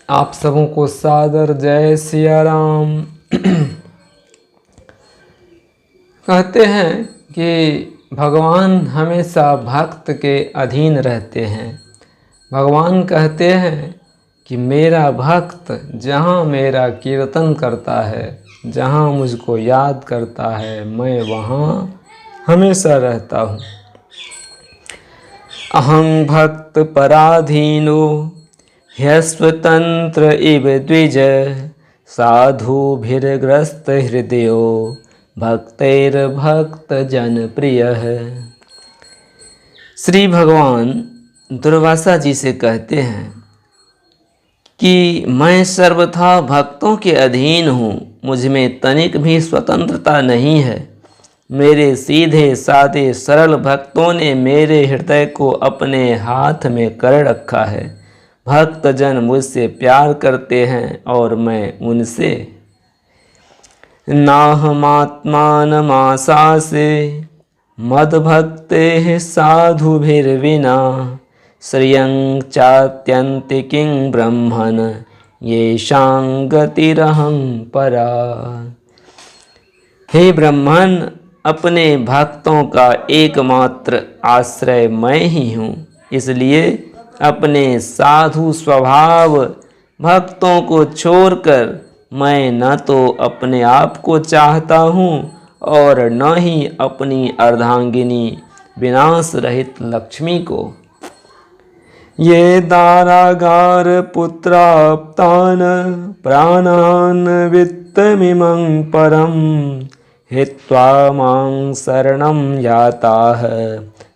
आप सबों को सादर जय सिया राम। कहते हैं कि भगवान हमेशा भक्त के अधीन रहते हैं। भगवान कहते हैं कि मेरा भक्त जहाँ मेरा कीर्तन करता है, जहाँ मुझको याद करता है, मैं वहाँ हमेशा रहता हूँ। अहं भक्त पराधीनो ह्यस्वतंत्र इव द्विज साधुभिर्ग्रस्त हृदयो भक्तैर्भक्त जन प्रिय है। श्री भगवान दुर्वासा जी से कहते हैं कि मैं सर्वथा भक्तों के अधीन हूँ, मुझ में तनिक भी स्वतंत्रता नहीं है। मेरे सीधे साधे सरल भक्तों ने मेरे हृदय को अपने हाथ में कर रखा है। भक्तजन मुझसे प्यार करते हैं और मैं उनसे। नाहमात्मानमाशासे मद्भक्ते साधुभिर्विना श्रियं चात्यन्तिकिं ब्रह्मन् येषां गतिरहं परा। हे ब्रह्मन, अपने भक्तों का एकमात्र आश्रय मैं ही हूँ, इसलिए अपने साधु स्वभाव भक्तों को छोड़कर मैं न तो अपने आप को चाहता हूँ और न ही अपनी अर्धांगिनी विनाश रहित लक्ष्मी को। ये दारागार पुत्राप्तान प्राणान वित्तमिमं परम हित्वा मां शरणं याताः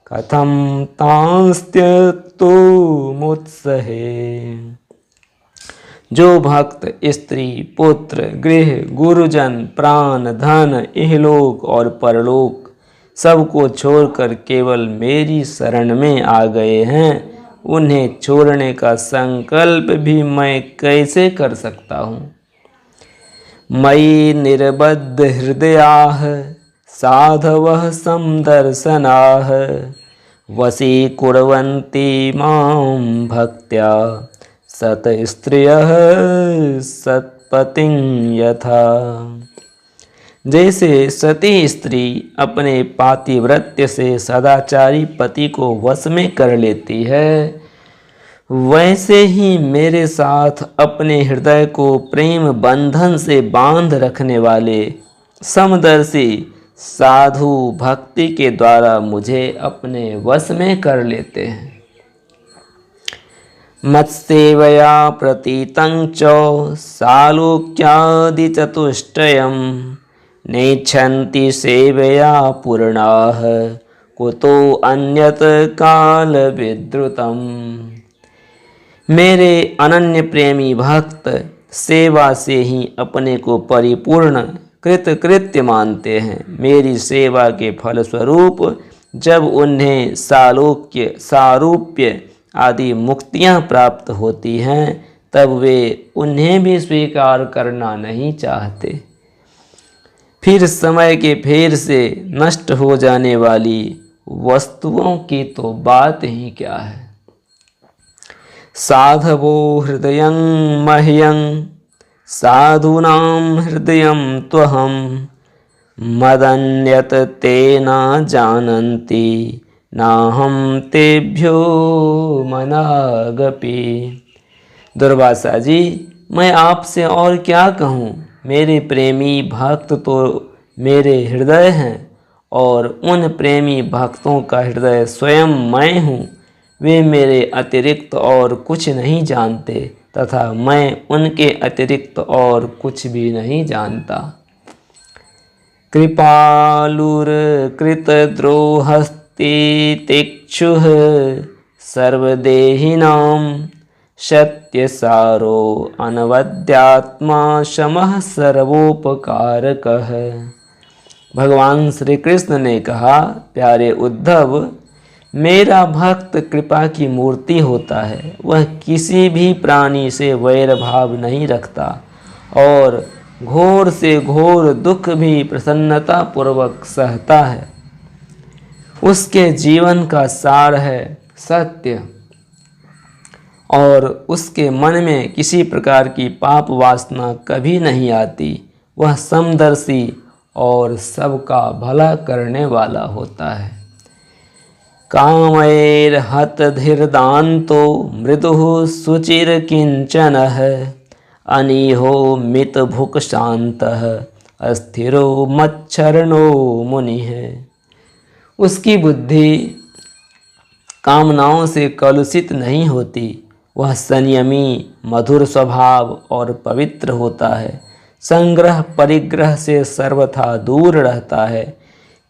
कथं तांस्त्यक्तो मुत्सहे। जो भक्त स्त्री पुत्र गृह गुरुजन प्राण धन इहलोक और परलोक सबको छोड़कर केवल मेरी शरण में आ गए हैं, उन्हें छोड़ने का संकल्प भी मैं कैसे कर सकता हूँ। मयि निर्बद्ध हृदयाः साधवः समदर्शनाः वशीकुर्वन्ति मां भक्त्या सत स्त्रियः सत्पतिं यथा। जैसे सती स्त्री अपने पातिव्रत्य से सदाचारी पति को वश में कर लेती है, वैसे ही मेरे साथ अपने हृदय को प्रेम बंधन से बांध रखने वाले समदर्शी साधु भक्ति के द्वारा मुझे अपने वश में कर लेते हैं। मत्सेवया प्रतीतं च सालोक्यादि चतुष्टयं नेच्छन्ति सेवया पूर्णाः कुतो अन्यत काल विद्रुतम्। मेरे अनन्य प्रेमी भक्त सेवा से ही अपने को परिपूर्ण कृतकृत्य मानते हैं। मेरी सेवा के फलस्वरूप जब उन्हें सालोक्य सारूप्य आदि मुक्तियां प्राप्त होती हैं, तब वे उन्हें भी स्वीकार करना नहीं चाहते। फिर समय के फेर से नष्ट हो जाने वाली वस्तुओं की तो बात ही क्या है। साधवो हृदयं मह्यं साधूनां हृदयं त्वहं मदन्यत ते न जानन्ति नाहं तेभ्यो मनागपि। दुर्वासा जी, मैं आपसे और क्या कहूँ। मेरे प्रेमी भक्त तो मेरे हृदय हैं और उन प्रेमी भक्तों का हृदय स्वयं मैं हूँ। वे मेरे अतिरिक्त और कुछ नहीं जानते तथा मैं उनके अतिरिक्त और कुछ भी नहीं जानता। कृपालुर्कृतद्रोहस्ति तिक्षुः सर्वदेहिनां सत्यसारो अनवद्यात्मा शमः सर्वोपकारकः। भगवान श्री कृष्ण ने कहा, प्यारे उद्धव, मेरा भक्त कृपा की मूर्ति होता है। वह किसी भी प्राणी से वैर भाव नहीं रखता और घोर से घोर दुख भी प्रसन्नता पूर्वक सहता है। उसके जीवन का सार है सत्य और उसके मन में किसी प्रकार की पाप वासना कभी नहीं आती। वह समदर्शी और सबका भला करने वाला होता है। कामैर्हत धीर्दान्तो मृदुः शुचिर किंचनः अनीहो मितभुक् शान्तः अस्थिरो मच्छरणो मुनिः। उसकी बुद्धि कामनाओं से कलुषित नहीं होती। वह संयमी, मधुर स्वभाव और पवित्र होता है। संग्रह परिग्रह से सर्वथा दूर रहता है।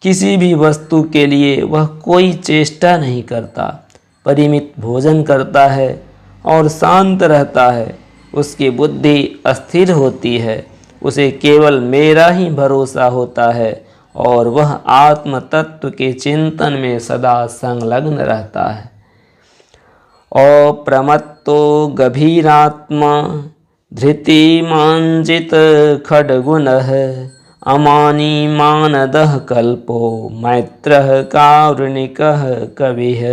किसी भी वस्तु के लिए वह कोई चेष्टा नहीं करता। परिमित भोजन करता है और शांत रहता है। उसकी बुद्धि अस्थिर होती है। उसे केवल मेरा ही भरोसा होता है और वह आत्म तत्व के चिंतन में सदा संलग्न रहता है। अप्रमत्तो गभीरात्मा धृतिमांजित खड्गुनः अमानी मानदः कल्पो मैत्रः कारुणिकः कविः।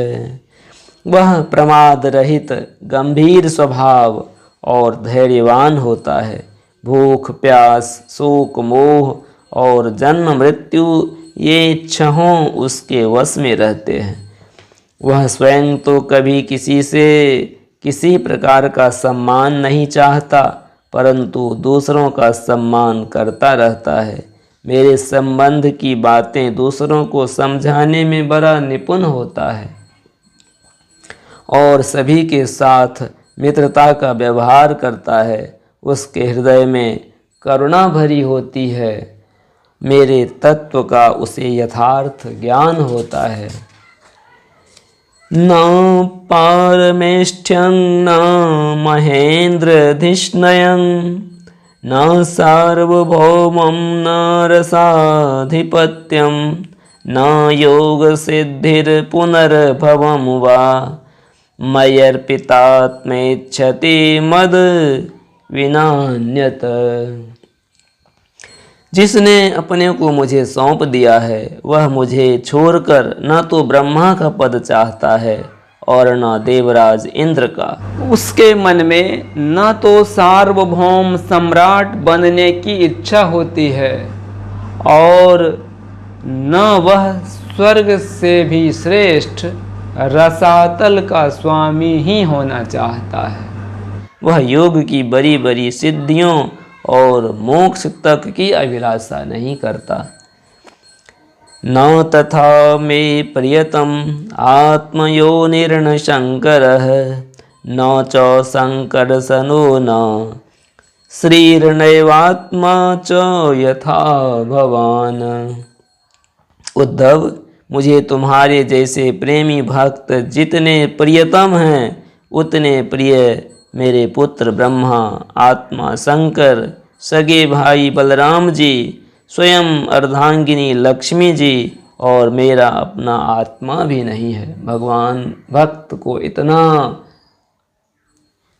वह प्रमाद रहित, गंभीर स्वभाव और धैर्यवान होता है। भूख प्यास, शोक मोह और जन्म मृत्यु ये छहों उसके वश में रहते हैं। वह स्वयं तो कभी किसी से किसी प्रकार का सम्मान नहीं चाहता, परंतु दूसरों का सम्मान करता रहता है। मेरे संबंध की बातें दूसरों को समझाने में बड़ा निपुण होता है और सभी के साथ मित्रता का व्यवहार करता है। उसके हृदय में करुणा भरी होती है। मेरे तत्व का उसे यथार्थ ज्ञान होता है। न पारमेष्ठ्यं न महेन्द्रधिष्णयं न सार्वभौमं न रसाधिपत्यं न योगसिद्धिर्पुनर्भवं वा मयर्पितात्मेच्छति मद विनान्यत। जिसने अपने को मुझे सौंप दिया है वह मुझे छोड़कर न तो ब्रह्मा का पद चाहता है और न देवराज इंद्र का। उसके मन में न तो सार्वभौम सम्राट बनने की इच्छा होती है और न वह स्वर्ग से भी श्रेष्ठ रसातल का स्वामी ही होना चाहता है। वह योग की बड़ी बड़ी सिद्धियों और मोक्ष तक की अभिलाषा नहीं करता। न तथा मे प्रियतम आत्मयोनिर्न शंकरः न च संकर्षणो न श्रीर्नैवात्मा च यथा भवान। उद्धव, मुझे तुम्हारे जैसे प्रेमी भक्त जितने प्रियतम हैं उतने प्रिय मेरे पुत्र ब्रह्मा, आत्मा शंकर, सगे भाई बलराम जी, स्वयं अर्धांगिनी लक्ष्मी जी और मेरा अपना आत्मा भी नहीं है। भगवान भक्त को इतना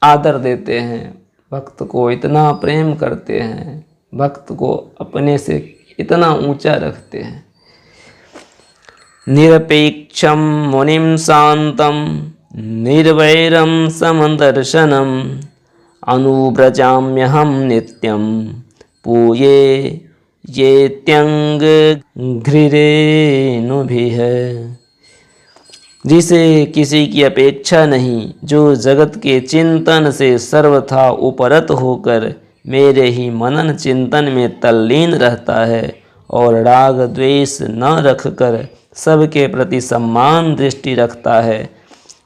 आदर देते हैं, भक्त को इतना प्रेम करते हैं, भक्त को अपने से इतना ऊंचा रखते हैं। निरपेक्षम मुनिम शांतम निर्वैरम समदर्शनम अनुव्रजाम्यहम नित्यम पूये ये त्यंग घृरेणुभिः। जिसे किसी की अपेक्षा नहीं, जो जगत के चिंतन से सर्वथा उपरत होकर मेरे ही मनन चिंतन में तल्लीन रहता है और राग द्वेष न रखकर सबके प्रति सम्मान दृष्टि रखता है,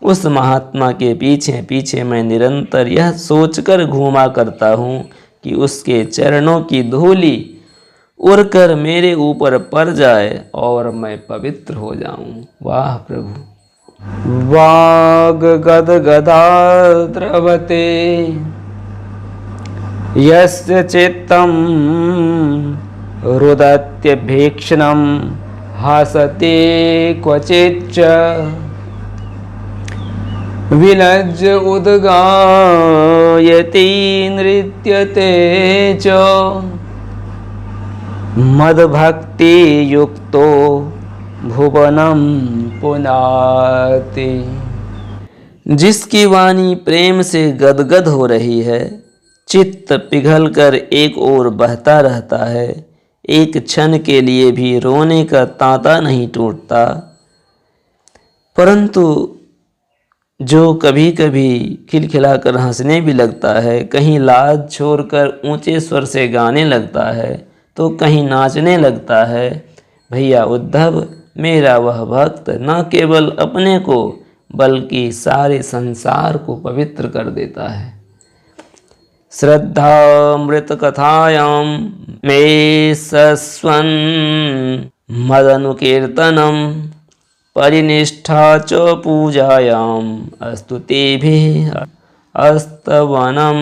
उस महात्मा के पीछे पीछे मैं निरंतर यह सोचकर घूमा करता हूँ कि उसके चरणों की धूलि उड़कर मेरे ऊपर पड़ जाए और मैं पवित्र हो जाऊं। वाह प्रभु। वाग गद गदा द्रवते यस्य चित्तम रुदत्य भीक्षणम हासते क्वचिच्च विलज्ज उद्गायति नृत्यते च मद्भक्ति युक्तो भुवनं पुनाति। जिसकी वाणी प्रेम से गदगद हो रही है, चित्त पिघलकर एक ओर बहता रहता है, एक क्षण के लिए भी रोने का तांता नहीं टूटता। परंतु जो कभी कभी खिलखिलाकर हंसने भी लगता है, कहीं लाज छोड़कर ऊंचे स्वर से गाने लगता है, तो कहीं नाचने लगता है, भैया उद्धव, मेरा वह भक्त न केवल अपने को बल्कि सारे संसार को पवित्र कर देता है। श्रद्धामृत कथायां मे सस्वन मदनुकीर्तनम परिनिष्ठा च पूजायां स्तुतिभिः अस्तवनम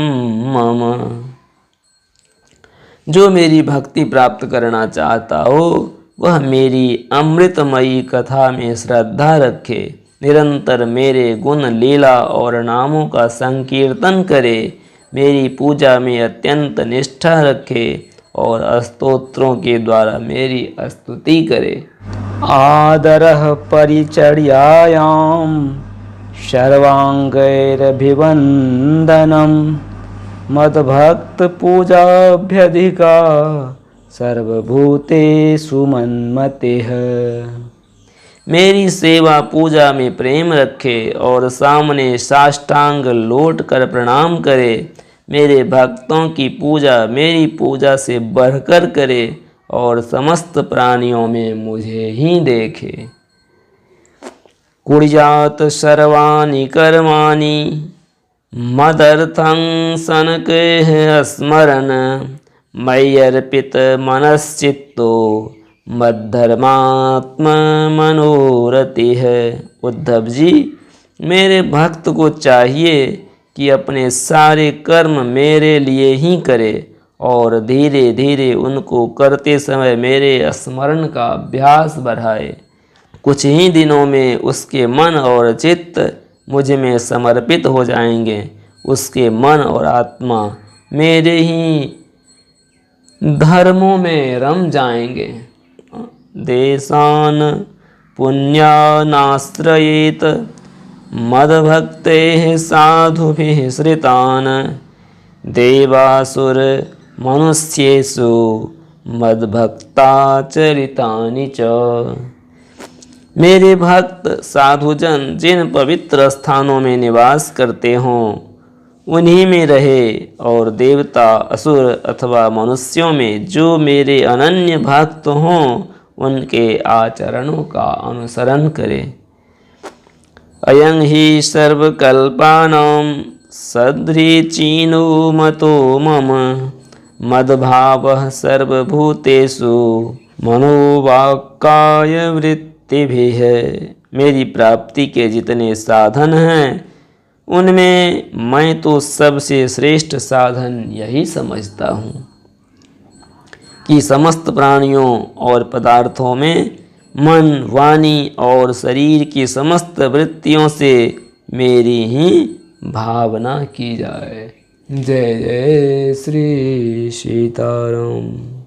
मम। जो मेरी भक्ति प्राप्त करना चाहता हो वह मेरी अमृतमयी कथा में श्रद्धा रखे, निरंतर मेरे गुण लीला और नामों का संकीर्तन करे, मेरी पूजा में अत्यंत निष्ठा रखे और स्तोत्रों के द्वारा मेरी स्तुति करे। आदरः परिचर्यायां सर्वांगैरभिवन्दनं मद्भक्त पूजाभ्यधिका सर्वभूतेषु मन्मतिः। मेरी सेवा पूजा में प्रेम रखे और सामने साष्टांग लौट कर प्रणाम करे, मेरे भक्तों की पूजा मेरी पूजा से बढ़कर करे और समस्त प्राणियों में मुझे ही देखे। कुर्यात् सर्वाणि कर्माणि मदर्थं सनकेह स्मरन् मय्यर्पित मनश्चित्तो मद्धर्मात्म मनोरति है। उद्धव जी, मेरे भक्त को चाहिए कि अपने सारे कर्म मेरे लिए ही करे और धीरे धीरे उनको करते समय मेरे स्मरण का अभ्यास बढ़ाए। कुछ ही दिनों में उसके मन और चित्त मुझ में समर्पित हो जाएंगे, उसके मन और आत्मा मेरे ही धर्मों में रम जाएंगे। देशान पुण्यानाश्रयेत मद्भक्तेः साधुभिः श्रितान् देवासुर मनुष्येषु मद्भक्ताचरितानि च। मेरे भक्त साधुजन जिन पवित्र स्थानों में निवास करते हों उन्हीं में रहे और देवता असुर अथवा मनुष्यों में जो मेरे अनन्य भक्त हों उनके आचरणों का अनुसरण करे। अयं हि सर्वकल्पानां सदृचीनो मतो मम मद्भावः सर्वभूतेषु मनोवाक्काय वृत्तिभिः। मेरी प्राप्ति के जितने साधन हैं उनमें मैं तो सबसे श्रेष्ठ साधन यही समझता हूँ कि समस्त प्राणियों और पदार्थों में मन, वाणी और शरीर की समस्त वृत्तियों से मेरी ही भावना की जाए। जय जय श्री सीताराम।